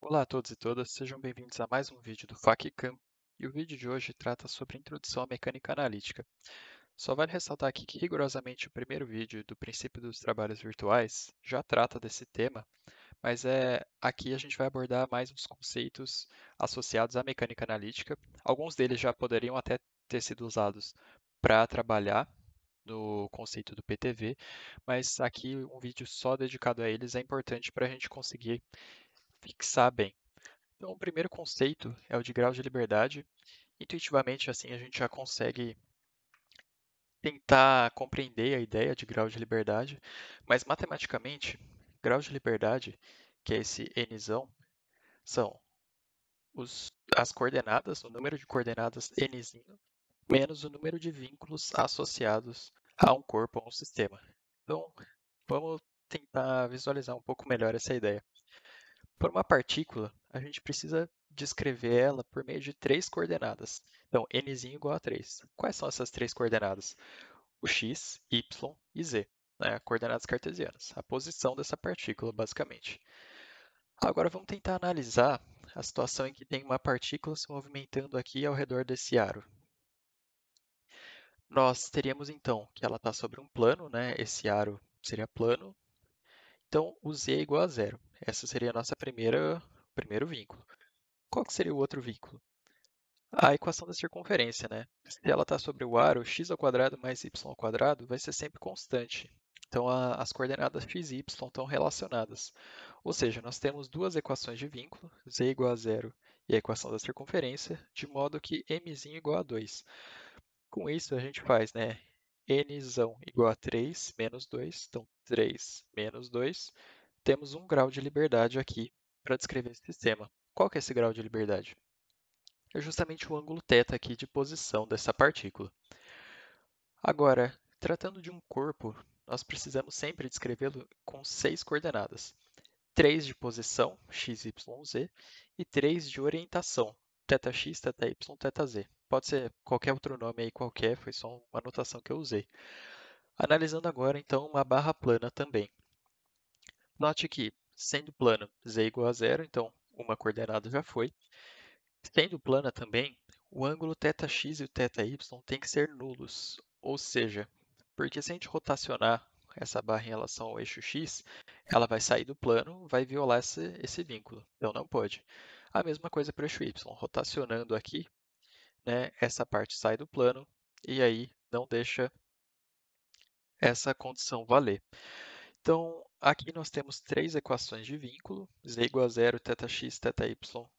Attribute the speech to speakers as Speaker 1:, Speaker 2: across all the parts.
Speaker 1: Olá a todos e todas, sejam bem-vindos a mais um vídeo do FAQCAM. E o vídeo de hoje trata sobre a introdução à mecânica analítica. Só vale ressaltar aqui que rigorosamente o primeiro vídeo do princípio dos trabalhos virtuais já trata desse tema, mas aqui a gente vai abordar mais os conceitos associados à mecânica analítica. Alguns deles já poderiam até ter sido usados para trabalhar no conceito do PTV, mas aqui um vídeo só dedicado a eles é importante para a gente conseguir fixar bem. Então, o primeiro conceito é o de grau de liberdade. Intuitivamente, assim, a gente já consegue tentar compreender a ideia de grau de liberdade, mas matematicamente, grau de liberdade, que é esse nzão, são as coordenadas, o número de coordenadas nzinho, menos o número de vínculos associados a um corpo ou um sistema. Então, vamos tentar visualizar um pouco melhor essa ideia. Para uma partícula, a gente precisa descrever ela por meio de três coordenadas. Então, nzinho igual a 3. Quais são essas três coordenadas? O x, y e z, né? Coordenadas cartesianas, a posição dessa partícula, basicamente. Agora vamos tentar analisar a situação em que tem uma partícula se movimentando aqui ao redor desse aro. Nós teríamos então que ela está sobre um plano, né? Esse aro seria plano. Então, o z é igual a zero. Essa seria a nossa primeiro vínculo. Qual que seria o outro vínculo? A equação da circunferência, né? Se ela está sobre o aro, x ao quadrado mais y ao quadrado vai ser sempre constante. Então, as coordenadas x e y estão relacionadas. Ou seja, nós temos duas equações de vínculo, z igual a zero e a equação da circunferência, de modo que mzinho igual a 2. Com isso, a gente faz, né? Nzão igual a 3 menos 2, então 3 menos 2. Temos um grau de liberdade aqui para descrever esse sistema. Qual que é esse grau de liberdade? É justamente o ângulo θ aqui de posição dessa partícula. Agora, tratando de um corpo, nós precisamos sempre descrevê-lo com 6 coordenadas. 3 de posição, x, y, z, e 3 de orientação, θx, θy, θz. Pode ser qualquer outro nome aí qualquer, foi só uma anotação que eu usei. Analisando agora, então, uma barra plana também. Note que, sendo plana, z igual a zero, então uma coordenada já foi. Sendo plana também, o ângulo θx e o θy têm que ser nulos, ou seja, porque se a gente rotacionar essa barra em relação ao eixo x, ela vai sair do plano, vai violar esse vínculo, então não pode. A mesma coisa para o eixo y, rotacionando aqui, né, essa parte sai do plano e aí não deixa essa condição valer. Então, aqui nós temos três equações de vínculo, z igual a zero, θx, θy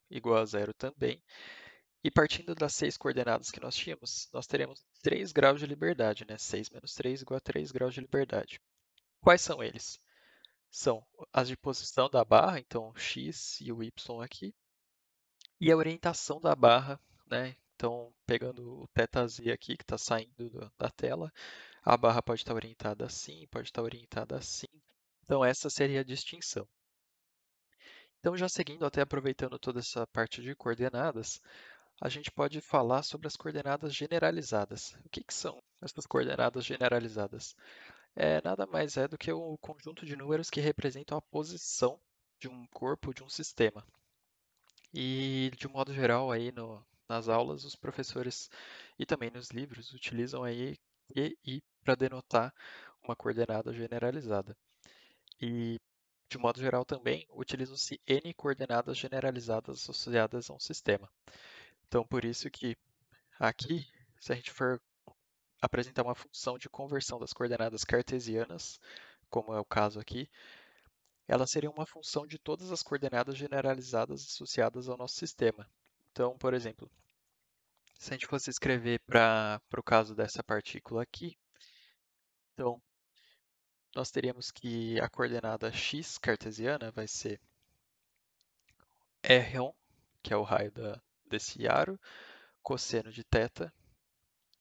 Speaker 1: igual a zero também. E partindo das 6 coordenadas que nós tínhamos, nós teremos 3 graus de liberdade, né? 6 menos 3 igual a 3 graus de liberdade. Quais são eles? São as de posição da barra, então x e o y aqui, e a orientação da barra, né? Então, pegando o θz aqui que está saindo da tela, a barra pode estar orientada assim, pode estar orientada assim. Então, essa seria a distinção. Então, já seguindo, até aproveitando toda essa parte de coordenadas, a gente pode falar sobre as coordenadas generalizadas. O que são essas coordenadas generalizadas? Nada mais é do que o conjunto de números que representam a posição de um corpo, de um sistema. E, de um modo geral, aí nas aulas, os professores e também nos livros utilizam aí Q e I para denotar uma coordenada generalizada. E, de um modo geral também, utilizam-se N coordenadas generalizadas associadas a um sistema. Então, por isso que aqui, se a gente for apresentar uma função de conversão das coordenadas cartesianas, como é o caso aqui, ela seria uma função de todas as coordenadas generalizadas associadas ao nosso sistema. Então, por exemplo, se a gente fosse escrever para o caso dessa partícula aqui, então nós teríamos que a coordenada x cartesiana vai ser r1, que é o raio desse aro, cosseno de θ.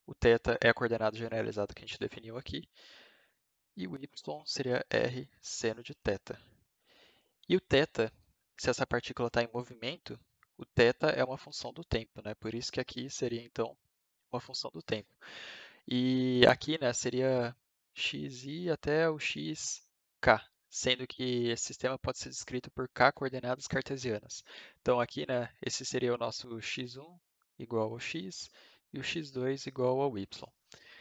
Speaker 1: O θ é a coordenada generalizada que a gente definiu aqui, e o y seria r seno de θ. E o θ, se essa partícula está em movimento, o θ é uma função do tempo, né? Por isso que aqui seria, então, uma função do tempo. E aqui, né, seria xi até o xk. sendo que esse sistema pode ser descrito por k coordenadas cartesianas. Então aqui, né, esse seria o nosso x1 igual ao x e o x2 igual ao y.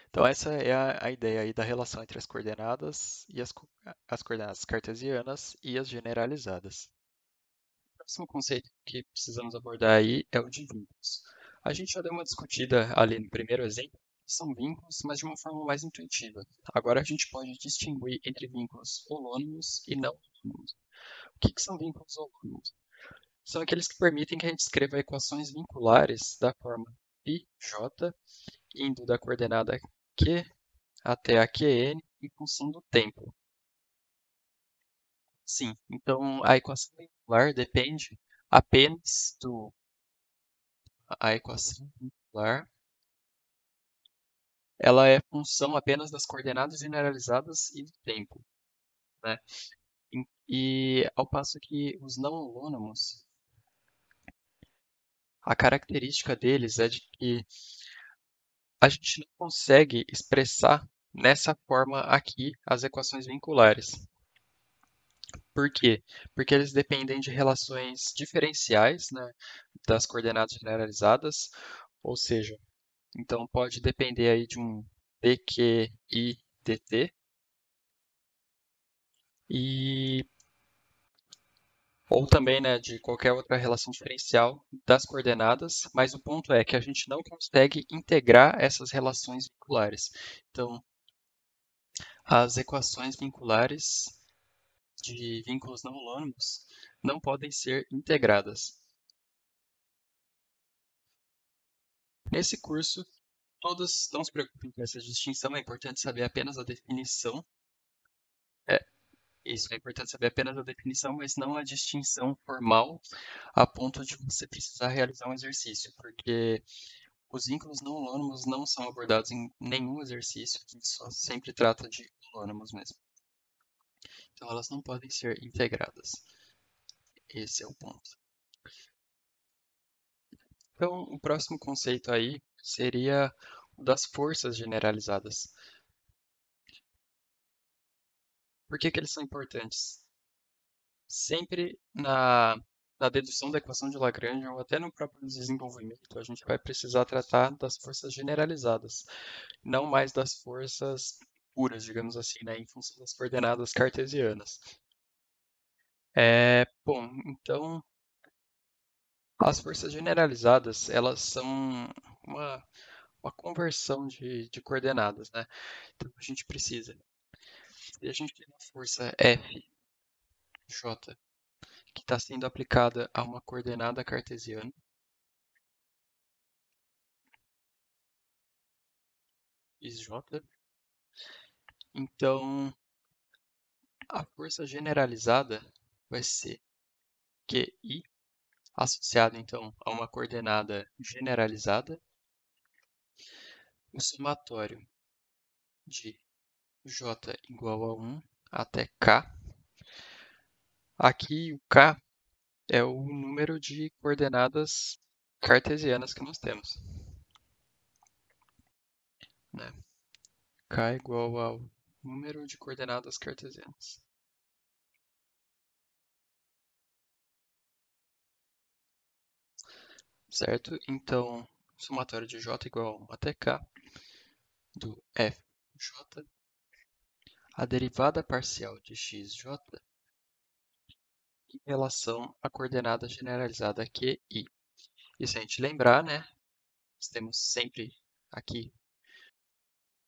Speaker 1: Então essa é a ideia aí da relação entre as coordenadas e as coordenadas cartesianas e as generalizadas. O próximo conceito que precisamos abordar aí é o de vínculos. A gente já deu uma discutida ali no primeiro exemplo, que são vínculos, mas de uma forma mais intuitiva. Agora a gente pode distinguir entre vínculos holônimos e não holônimos. O que são vínculos holônimos? São aqueles que permitem que a gente escreva equações vinculares da forma πj, indo da coordenada q até a qn em função do tempo. Sim, então a equação vincular depende apenas do... A equação vincular, ela é função apenas das coordenadas generalizadas e do tempo, né? E ao passo que os não holônimos, a característica deles é de que a gente não consegue expressar nessa forma aqui as equações vinculares. Por quê? Porque eles dependem de relações diferenciais, né, das coordenadas generalizadas, ou seja, então pode depender aí de um dqi dt, e ou também, né, de qualquer outra relação diferencial das coordenadas, mas o ponto é que a gente não consegue integrar essas relações vinculares. Então, as equações vinculares de vínculos não holônimos não podem ser integradas. Nesse curso, todos não se preocupem com essa distinção, é importante saber apenas a definição. Isso, é importante saber apenas a definição, mas não a distinção formal a ponto de você precisar realizar um exercício, porque os vínculos não holônimos não são abordados em nenhum exercício, a gente só sempre trata de holônimos mesmo. Então elas não podem ser integradas. Esse é o ponto. Então, o próximo conceito aí seria o das forças generalizadas. Por que eles são importantes? Sempre na dedução da equação de Lagrange ou até no próprio desenvolvimento, a gente vai precisar tratar das forças generalizadas, não mais das forças puras, digamos assim, né, em função das coordenadas cartesianas. Bom, então, as forças generalizadas, elas são uma, uma conversão de coordenadas, né? Então, a gente precisa, se a gente tem uma força F, J, que está sendo aplicada a uma coordenada cartesiana, J, então a força generalizada vai ser QI, associada então a uma coordenada generalizada, o somatório de J igual a 1 até K. Aqui o K é o número de coordenadas cartesianas que nós temos, né? K igual ao número de coordenadas cartesianas. Certo? Então, somatório de J igual a 1 até K do Fj, a derivada parcial de xj em relação à coordenada generalizada QI. E se a gente lembrar, né, nós temos sempre aqui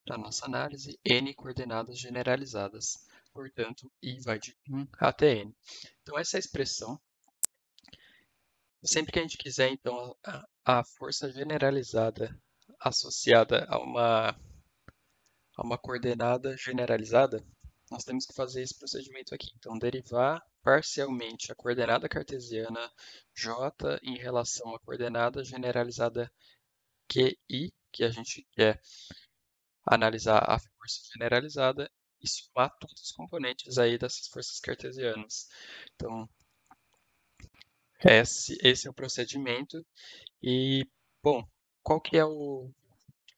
Speaker 1: na nossa análise n coordenadas generalizadas. Portanto, I vai de 1 até n. Então, essa expressão, sempre que a gente quiser, então, a força generalizada associada a uma coordenada generalizada, nós temos que fazer esse procedimento aqui. Então, derivar parcialmente a coordenada cartesiana J em relação à coordenada generalizada QI, que a gente quer analisar a força generalizada, e somar todos os componentes aí dessas forças cartesianas. Então, esse é o procedimento. E, bom, qual que é o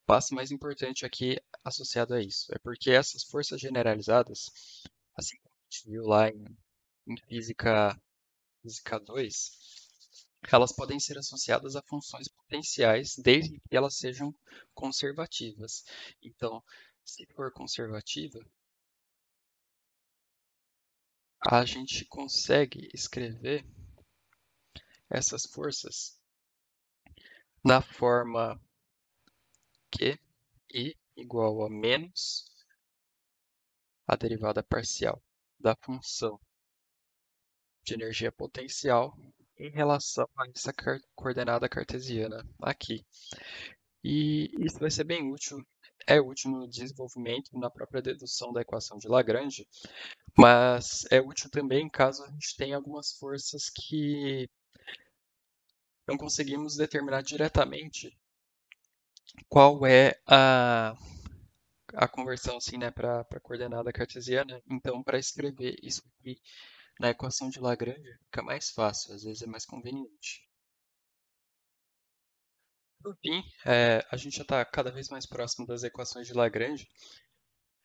Speaker 1: passo mais importante aqui associado a isso? É porque essas forças generalizadas, assim como gente viu lá em física 2, elas podem ser associadas a funções potenciais desde que elas sejam conservativas. Então, se for conservativa, a gente consegue escrever essas forças na forma Q I igual a menos a derivada parcial da função de energia potencial em relação a essa coordenada cartesiana aqui. E isso vai ser bem útil, é útil no desenvolvimento, na própria dedução da equação de Lagrange, mas é útil também caso a gente tenha algumas forças que não conseguimos determinar diretamente qual é a conversão assim, né, para a coordenada cartesiana. Então, para escrever isso aqui na equação de Lagrange, fica mais fácil, às vezes é mais conveniente. Por fim, a gente já está cada vez mais próximo das equações de Lagrange.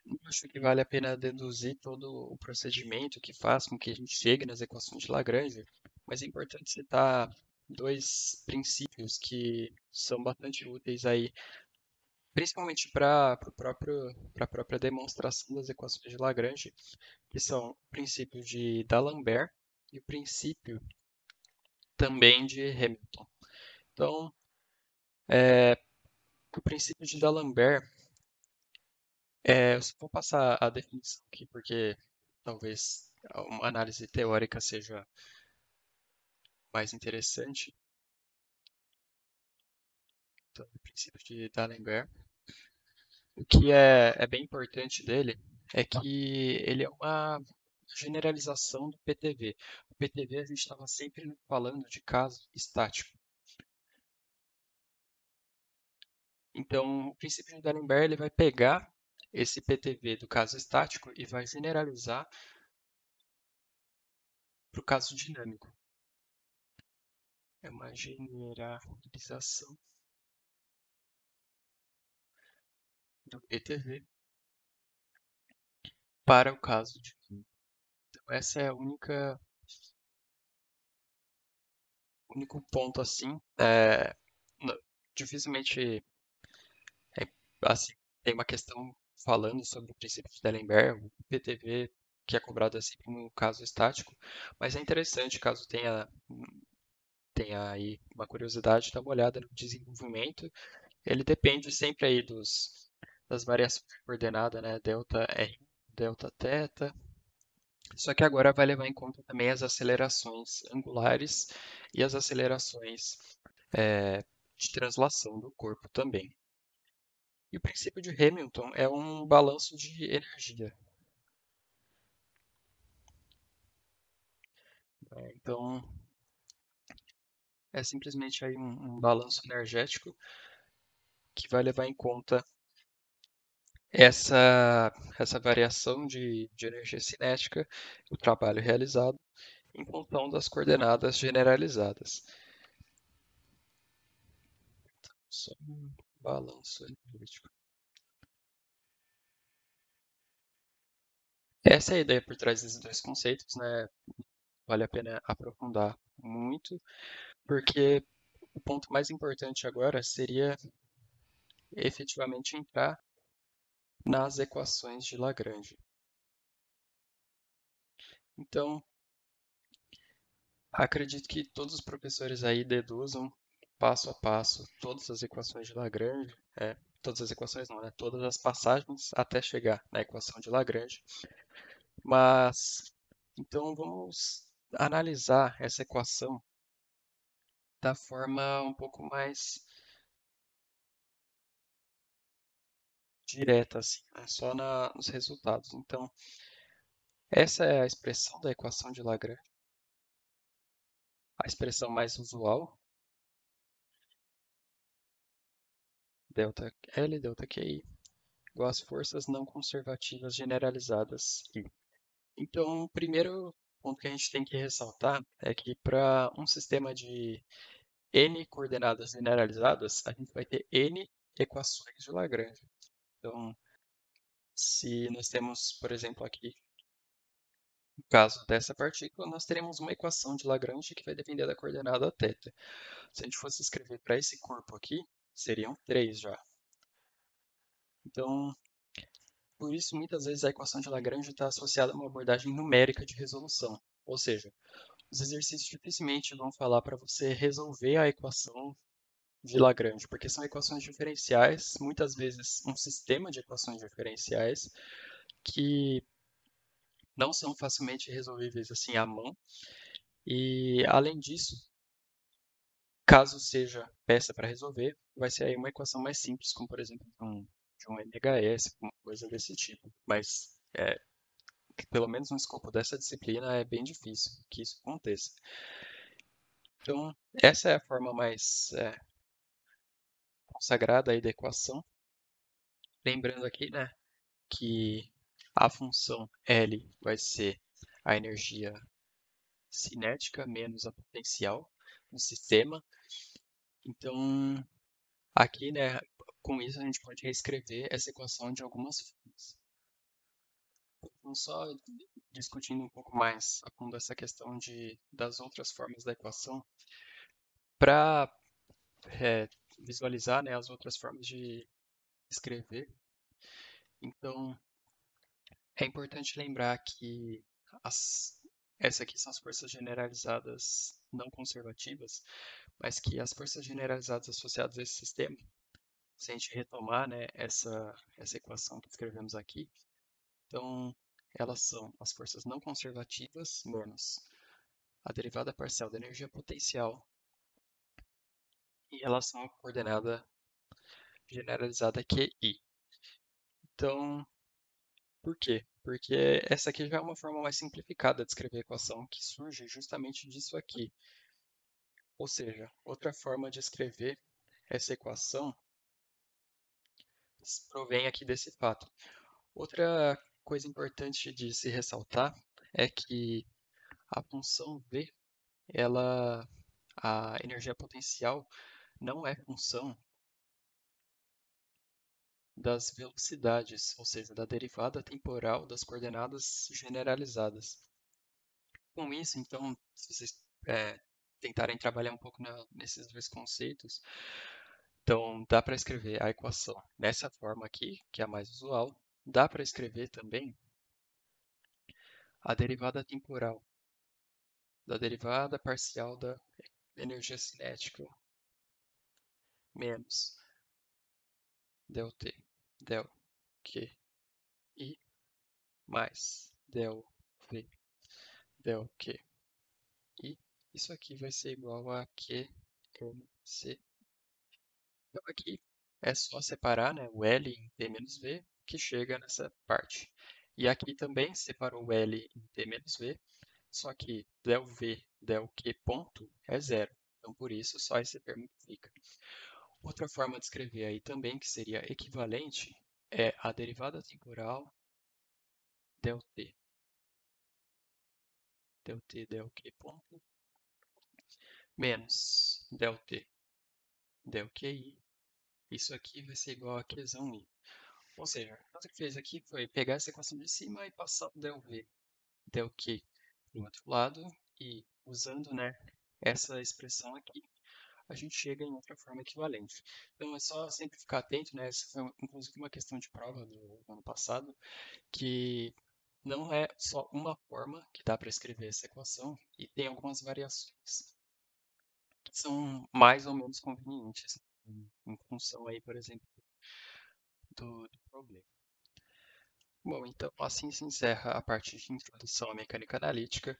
Speaker 1: Eu acho que vale a pena deduzir todo o procedimento que faz com que a gente chegue nas equações de Lagrange, mas é importante citar dois princípios que são bastante úteis aí, principalmente para a própria demonstração das equações de Lagrange, que são o princípio de D'Alembert e o princípio também de Hamilton. Então, o princípio de D'Alembert, eu só vou passar a definição aqui porque talvez uma análise teórica seja mais interessante. Então, o princípio de D'Alembert, o que é bem importante dele é que ele é uma generalização do PTV. O PTV a gente estava sempre falando de caso estático. Então, o princípio de D'Alembert ele vai pegar esse PTV do caso estático e vai generalizar para o caso dinâmico. É uma generalização do PTV para o caso dinâmico. Então, essa é a único ponto assim. Dificilmente é, assim, tem uma questão falando sobre o princípio de D'Alembert, o PTV, que é cobrado assim no caso estático, mas é interessante caso tenha aí uma curiosidade, dar uma olhada no desenvolvimento. Ele depende sempre aí das variações de coordenada, né? Delta R, delta θ. Só que agora vai levar em conta também as acelerações angulares e as acelerações de translação do corpo também. E o princípio de Hamilton é um balanço de energia. Então, é simplesmente aí um balanço energético que vai levar em conta essa variação de energia cinética, o trabalho realizado, em função das coordenadas generalizadas. Só um balanço energético. Essa é a ideia por trás desses dois conceitos, né? Vale a pena aprofundar muito, porque o ponto mais importante agora seria efetivamente entrar nas equações de Lagrange. Então, acredito que todos os professores aí deduzam passo a passo todas as equações de Lagrange, todas as equações não, né? Todas as passagens até chegar na equação de Lagrange. Mas, então vamos analisar essa equação da forma um pouco mais direta, assim, né? Só nos resultados. Então, essa é a expressão da equação de Lagrange, a expressão mais usual, delta L, delta QI, igual às forças não conservativas generalizadas I. Então, o primeiro ponto que a gente tem que ressaltar é que para um sistema de n coordenadas generalizadas, a gente vai ter n equações de Lagrange. Então, se nós temos, por exemplo, aqui No caso dessa partícula, nós teremos uma equação de Lagrange que vai depender da coordenada θ. Se a gente fosse escrever para esse corpo aqui, seriam 3 já. Então, por isso, muitas vezes a equação de Lagrange está associada a uma abordagem numérica de resolução. Ou seja, os exercícios dificilmente vão falar para você resolver a equação de Lagrange, porque são equações diferenciais, muitas vezes um sistema de equações diferenciais que não são facilmente resolvíveis assim à mão. E, além disso, caso seja peça para resolver, vai ser aí uma equação mais simples, como por exemplo de um MHS, uma coisa desse tipo. Mas, pelo menos no escopo dessa disciplina, é bem difícil que isso aconteça. Então, essa é a forma mais consagrada aí da equação. Lembrando aqui, né, que a função L vai ser a energia cinética menos a potencial no sistema. Então, aqui, né, com isso a gente pode reescrever essa equação de algumas formas. Então, só discutindo um pouco mais a fundo essa questão das outras formas da equação, para visualizar, né, as outras formas de escrever. Então, é importante lembrar que essas aqui são as forças generalizadas não conservativas, mas que as forças generalizadas associadas a esse sistema, se a gente retomar, né, essa equação que escrevemos aqui, então elas são as forças não conservativas menos a derivada parcial da energia potencial em relação à coordenada generalizada QI. Então, por quê? Porque essa aqui já é uma forma mais simplificada de escrever a equação que surge justamente disso aqui. Ou seja, outra forma de escrever essa equação provém aqui desse fato. Outra coisa importante de se ressaltar é que a função V, a energia potencial, não é função das velocidades, ou seja, da derivada temporal das coordenadas generalizadas. Com isso, então, se vocês tentarem trabalhar um pouco nesses dois conceitos, então dá para escrever a equação dessa forma aqui, que é a mais usual. Dá para escrever também a derivada temporal da derivada parcial da energia cinética menos del T, del Q, I mais del V, del Q, I. Isso aqui vai ser igual a Q, C. Então aqui é só separar, né, o L em T menos V, que chega nessa parte. E aqui também separou o L em T menos V, só que del V, del Q ponto é zero. Então, por isso, só esse termo fica. Outra forma de escrever aí também, que seria equivalente, é a derivada temporal del T. Del T, del Q ponto, menos del T, del QI. Isso aqui vai ser igual a Qzão I. Ou seja, o que fez aqui foi pegar essa equação de cima e passar o del V, del Q para o outro lado. E usando, né, essa expressão aqui, a gente chega em outra forma equivalente. Então é só sempre ficar atento, né? Essa foi inclusive uma questão de prova do ano passado, que não é só uma forma que dá para escrever essa equação, e tem algumas variações que são mais ou menos convenientes em função aí, por exemplo, do problema. Bom, então assim se encerra a parte de introdução à mecânica analítica,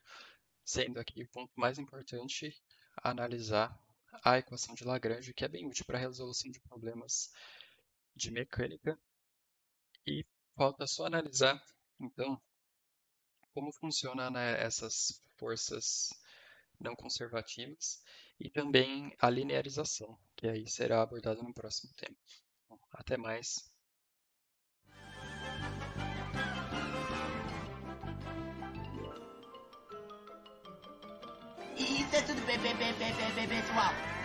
Speaker 1: sendo aqui o ponto mais importante analisar a equação de Lagrange, que é bem útil para a resolução de problemas de mecânica. E falta só analisar, então, como funciona, né, essas forças não conservativas e também a linearização, que aí será abordado no próximo tema. Bom, até mais.
Speaker 2: Isso é tudo, pessoal.